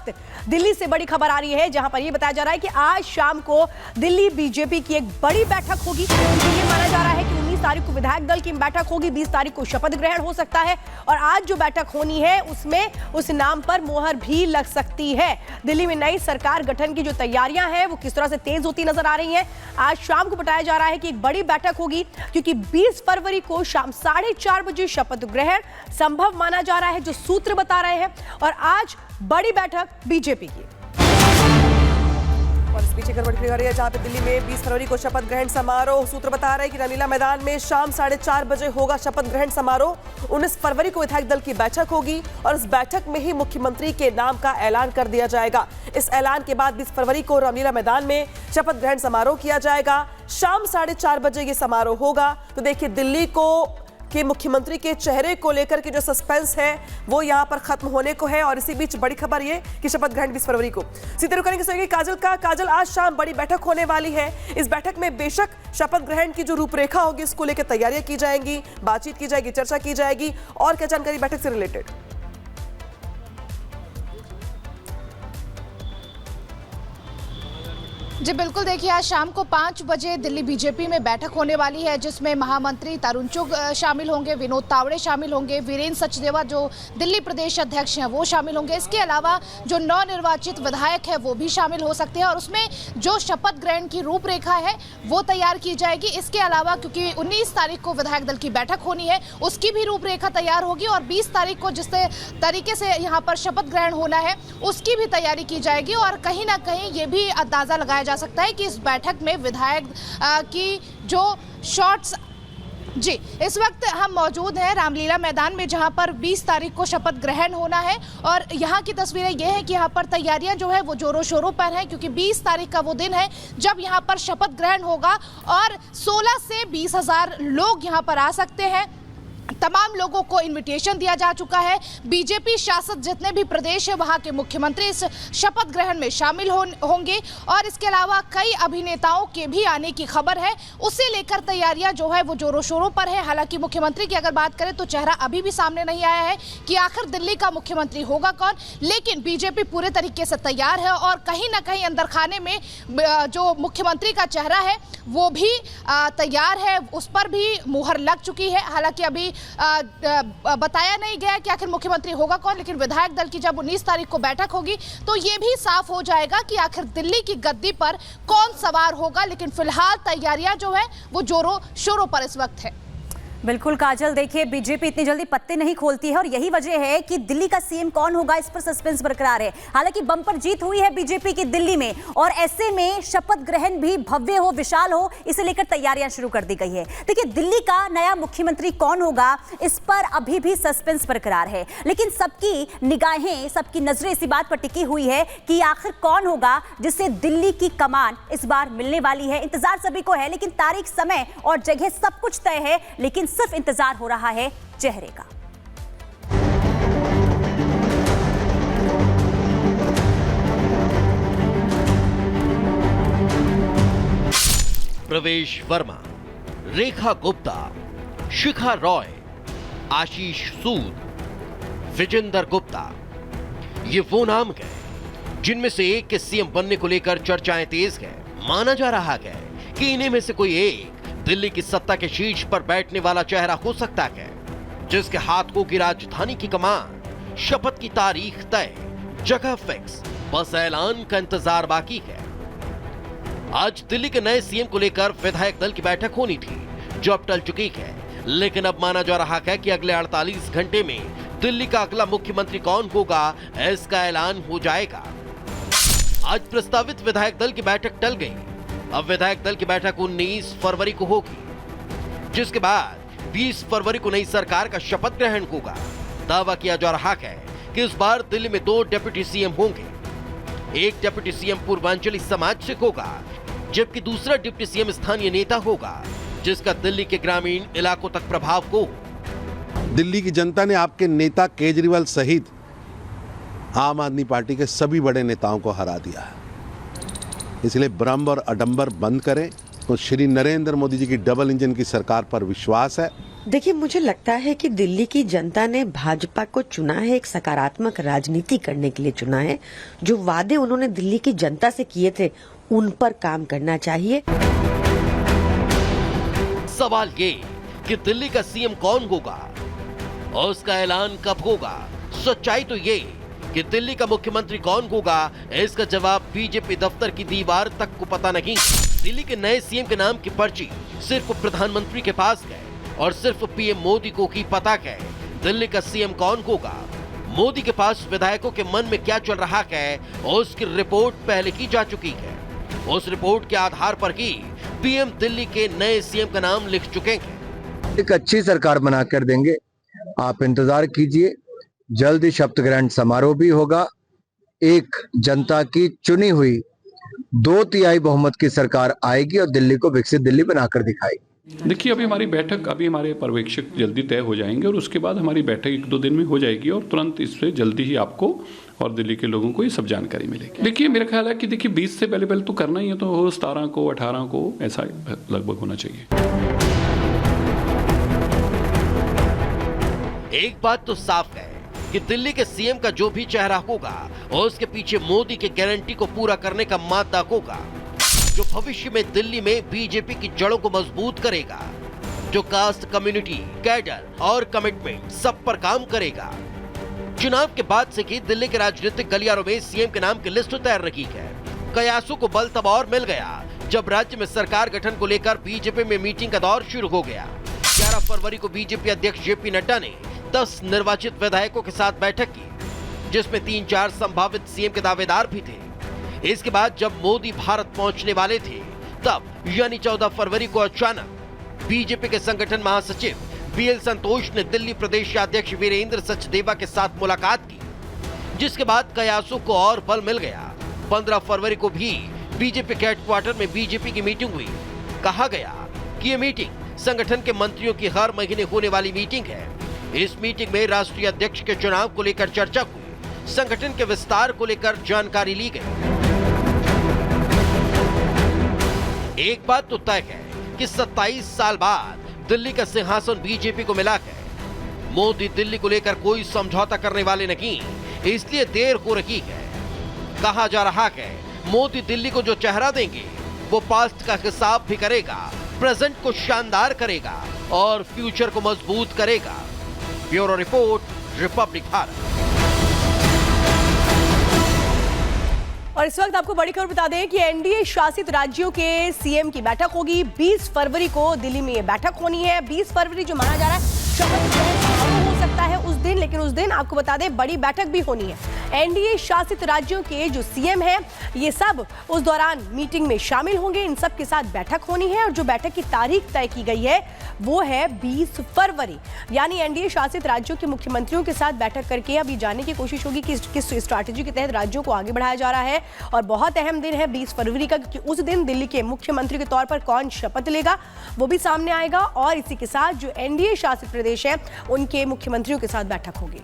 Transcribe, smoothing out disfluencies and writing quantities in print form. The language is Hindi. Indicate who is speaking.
Speaker 1: वक्त दिल्ली से बड़ी खबर आ रही है, जहां पर यह बताया जा रहा है कि आज शाम को दिल्ली बीजेपी की एक बड़ी बैठक होगी। ये माना जा रहा है कि 19 तारीख को विधायक दल की बैठक होगी, 20 तारीख को शपथ ग्रहण हो सकता है और आज जो बैठक होनी है उसमें उस नाम पर मोहर भी लग सकती है। दिल्ली में नई सरकार गठन की जो तैयारियां हैं वो किस तरह से तेज होती नजर आ रही हैं। आज शाम को बताया जा रहा है कि एक बड़ी बैठक होगी, क्योंकि 20 फरवरी को शाम 4:30 बजे शपथ ग्रहण संभव माना जा रहा है, जो सूत्र बता रहे हैं। और आज बड़ी बैठक बीजेपी की।
Speaker 2: और इस पीछे खबर आ रही है, जहां पे दिल्ली में 20 फरवरी को शपथ ग्रहण समारोह। सूत्र बता रहे हैं कि रामलीला मैदान में शाम 4:30 बजे होगा शपथ ग्रहण समारोह। 19 फरवरी को विधायक दल की बैठक होगी और इस बैठक में ही मुख्यमंत्री के नाम का ऐलान कर दिया जाएगा। इस ऐलान के बाद 20 फरवरी को रामलीला मैदान में शपथ ग्रहण समारोह किया जाएगा। शाम 4:30 बजे ये समारोह होगा। तो देखिए, दिल्ली के मुख्यमंत्री के चेहरे को लेकर के जो सस्पेंस है वो यहां पर खत्म होने को है। और इसी बीच बड़ी खबर ये कि शपथ ग्रहण 20 फरवरी को। सीधे रुक करेंगे काजल, आज शाम बड़ी बैठक होने वाली है। इस बैठक में बेशक शपथ ग्रहण की जो रूपरेखा होगी इसको लेकर तैयारियां की जाएंगी, बातचीत की जाएगी, चर्चा की जाएगी। और क्या जानकारी बैठक से रिलेटेड?
Speaker 3: जी बिल्कुल, देखिए आज शाम को 5 बजे दिल्ली बीजेपी में बैठक होने वाली है, जिसमें महामंत्री तरुण चुग शामिल होंगे, विनोद तावड़े शामिल होंगे, वीरेंद्र सचदेवा जो दिल्ली प्रदेश अध्यक्ष हैं वो शामिल होंगे। इसके अलावा जो नवनिर्वाचित विधायक है वो भी शामिल हो सकते हैं और उसमें जो शपथ ग्रहण की रूपरेखा है वो तैयार की जाएगी। इसके अलावा क्योंकि 19 तारीख को विधायक दल की बैठक होनी है, उसकी भी रूपरेखा तैयार होगी और 20 तारीख को जिस तरीके से यहाँ पर शपथ ग्रहण होना है उसकी भी तैयारी की जाएगी। और कहीं ना कहीं ये भी अंदाजा लगाया जा सकता है कि इस बैठक में विधायक की जो शॉट्स। जी, इस वक्त हम मौजूद हैं रामलीला मैदान में, जहां पर 20 तारीख को शपथ ग्रहण होना है और यहां की तस्वीरें ये हैं कि यहां पर तैयारियां जो है वो जोरों शोरों पर हैं, क्योंकि 20 तारीख का वो दिन है जब यहां पर शपथ ग्रहण होगा और 16 से 20,000 लोग यहां पर आ सकते हैं। तमाम लोगों को इनविटेशन दिया जा चुका है। बीजेपी शासित जितने भी प्रदेश है वहां के मुख्यमंत्री इस शपथ ग्रहण में शामिल होंगे और इसके अलावा कई अभिनेताओं के भी आने की खबर है। उसे लेकर तैयारियां जो है वो जोरों शोरों पर है। हालांकि मुख्यमंत्री की अगर बात करें तो चेहरा अभी भी सामने नहीं आया है कि आखिर दिल्ली का मुख्यमंत्री होगा कौन, लेकिन बीजेपी पूरे तरीके से तैयार है और कहीं ना कहीं अंदर खाने में जो मुख्यमंत्री का चेहरा है वो भी तैयार है, उस पर भी मुहर लग चुकी है। हालांकि अभी बताया नहीं गया कि आखिर मुख्यमंत्री होगा कौन, लेकिन विधायक दल की जब 19 तारीख को बैठक होगी तो ये भी साफ हो जाएगा कि आखिर दिल्ली की गद्दी पर कौन सवार होगा। लेकिन फिलहाल तैयारियां जो है वो जोरों शोरों पर इस वक्त है।
Speaker 4: बिल्कुल काजल, देखिए बीजेपी इतनी जल्दी पत्ते नहीं खोलती है और यही वजह है कि दिल्ली का सीएम कौन होगा इस पर सस्पेंस बरकरार है। हालांकि बम्पर जीत हुई है बीजेपी की दिल्ली में और ऐसे में शपथ ग्रहण भी भव्य हो, विशाल हो, इसे लेकर तैयारियां शुरू कर दी गई है। देखिए दिल्ली का नया मुख्यमंत्री कौन होगा इस पर अभी भी सस्पेंस बरकरार है, लेकिन सबकी निगाहें, सबकी नजरें इसी बात पर टिकी हुई है कि आखिर कौन होगा जिसे दिल्ली की कमान इस बार मिलने वाली है। इंतजार सभी को है, लेकिन तारीख, समय और जगह सब कुछ तय है, लेकिन सिर्फ इंतजार हो रहा है चेहरे का।
Speaker 5: प्रवेश वर्मा, रेखा गुप्ता, शिखा रॉय, आशीष सूद, विजेंदर गुप्ता, ये वो नाम हैं जिनमें से एक के सीएम बनने को लेकर चर्चाएं तेज है। माना जा रहा है कि इन्हीं में से कोई एक दिल्ली की सत्ता के शीर्ष पर बैठने वाला चेहरा हो सकता है, जिसके हाथ होगी राजधानी की कमान। शपथ की तारीख तय, जगह फिक्स, बस ऐलान का इंतजार बाकी है। आज दिल्ली के नए सीएम को लेकर विधायक दल की बैठक होनी थी, जो अब टल चुकी है, लेकिन अब माना जा रहा है कि अगले 48 घंटे में दिल्ली का अगला मुख्यमंत्री कौन होगा इसका ऐलान हो जाएगा। आज प्रस्तावित विधायक दल की बैठक टल गई। अब विधायक दल की बैठक 19 फरवरी को होगी, जिसके बाद 20 फरवरी को नई सरकार का शपथ ग्रहण होगा। दावा किया जा रहा है कि इस बार दिल्ली में 2 डिप्टी सीएम होंगे। एक डिप्टी सीएम पूर्वांचली समाज से होगा, जबकि दूसरा डिप्टी सीएम स्थानीय नेता होगा, जिसका दिल्ली के ग्रामीण इलाकों तक प्रभाव हो।
Speaker 6: दिल्ली की जनता ने आपके नेता केजरीवाल सहित आम आदमी पार्टी के सभी बड़े नेताओं को हरा दिया है। इसलिए भ्रम और आडंबर बंद करें तो श्री नरेंद्र मोदी जी की डबल इंजन की सरकार पर विश्वास है।
Speaker 7: देखिए, मुझे लगता है कि दिल्ली की जनता ने भाजपा को चुना है, एक सकारात्मक राजनीति करने के लिए चुना है। जो वादे उन्होंने दिल्ली की जनता से किए थे उन पर काम करना चाहिए।
Speaker 5: सवाल ये कि दिल्ली का सीएम कौन होगा और उसका ऐलान कब होगा। सच्चाई तो ये कि दिल्ली का मुख्यमंत्री कौन होगा, इसका जवाब बीजेपी दफ्तर की दीवार तक को पता नहीं। दिल्ली के नए सीएम के नाम की पर्ची सिर्फ प्रधानमंत्री के पास है और सिर्फ पीएम मोदी को ही पता है दिल्ली का सीएम कौन होगा। मोदी के पास विधायकों के मन में क्या चल रहा है और उसकी रिपोर्ट पहले की जा चुकी है। उस रिपोर्ट के आधार पर ही पीएम दिल्ली के नए सीएम का नाम लिख चुके हैं।
Speaker 8: एक अच्छी सरकार बनाकर देंगे, आप इंतजार कीजिए। जल्द ही शपथ ग्रहण समारोह भी होगा। एक जनता की चुनी हुई 2/3 बहुमत की सरकार आएगी और दिल्ली को विकसित दिल्ली बनाकर दिखाएगी।
Speaker 9: देखिए, अभी हमारी बैठक, अभी हमारे पर्यवेक्षक जल्दी तय हो जाएंगे और उसके बाद हमारी बैठक 1-2 दिन में हो जाएगी और तुरंत इससे जल्दी ही आपको और दिल्ली के लोगों को ये सब जानकारी मिलेगी। देखिए, मेरा ख्याल है कि देखिए 20 से पहले तो करना ही है, तो 17 को 18 को ऐसा लगभग होना चाहिए।
Speaker 5: एक बात तो साफ है कि दिल्ली के सीएम का जो भी चेहरा होगा और उसके पीछे मोदी के गारंटी को पूरा करने का मादा होगा, जो भविष्य में दिल्ली में बीजेपी की जड़ों को मजबूत करेगा, जो कास्ट कम्युनिटी, कैडर और कमिटमेंट सब पर काम करेगा। चुनाव के बाद से ही दिल्ली के राजनीतिक गलियारों में सीएम के नाम की लिस्ट तैयार रही है। कयासों को बल तब और मिल गया जब राज्य में सरकार गठन को लेकर बीजेपी में मीटिंग का दौर शुरू हो गया। 11 फरवरी को बीजेपी अध्यक्ष जेपी नड्डा ने 10 निर्वाचित विधायकों के साथ बैठक की, जिसमें 3-4 संभावित सीएम के दावेदार भी थे। इसके बाद जब मोदी भारत पहुंचने वाले थे, तब यानी 14 फरवरी को अचानक बीजेपी के संगठन महासचिव बीएल संतोष ने दिल्ली प्रदेश अध्यक्ष वीरेंद्र सचदेवा के साथ मुलाकात की, जिसके बाद कयासों को और बल मिल गया। 15 फरवरी को भी बीजेपी के हेडक्वार्टर में बीजेपी की मीटिंग हुई। कहा गया कि ये मीटिंग संगठन के मंत्रियों की हर महीने होने वाली मीटिंग है। इस मीटिंग में राष्ट्रीय अध्यक्ष के चुनाव को लेकर चर्चा हुई, संगठन के विस्तार को लेकर जानकारी ली गई। एक बात तो तय है कि 27 साल बाद दिल्ली का सिंहासन बीजेपी को मिला है। मोदी दिल्ली को लेकर कोई समझौता करने वाले नहीं, इसलिए देर हो रही है। कहा जा रहा है मोदी दिल्ली को जो चेहरा देंगे वो पास्ट का हिसाब भी करेगा, प्रेजेंट को शानदार करेगा और फ्यूचर को मजबूत करेगा। Bureau report, Republic Bharat.
Speaker 1: और इस वक्त आपको बड़ी खबर बता दें कि एनडीए शासित राज्यों के सीएम की बैठक होगी। 20 फरवरी को दिल्ली में ये बैठक होनी है। 20 फरवरी जो माना जा रहा है शपथ ग्रहण समारोह हो सकता है उस दिन, लेकिन उस दिन आपको बता दें बड़ी बैठक भी होनी है। एनडीए शासित राज्यों के जो सीएम हैं ये सब उस दौरान मीटिंग में शामिल होंगे। इन सब के साथ बैठक होनी है और जो बैठक की तारीख तय की गई है वो है 20 फरवरी। यानी एनडीए शासित राज्यों के मुख्यमंत्रियों के साथ बैठक करके अब ये जानने की कोशिश होगी कि किस स्ट्रैटेजी के तहत राज्यों को आगे बढ़ाया जा रहा है। और बहुत अहम दिन है 20 फरवरी का, क्योंकि उस दिन दिल्ली के मुख्यमंत्री के तौर पर कौन शपथ लेगा वो भी सामने आएगा और इसी के साथ जो एनडीए शासित प्रदेश है उनके मुख्यमंत्रियों के साथ बैठक होगी।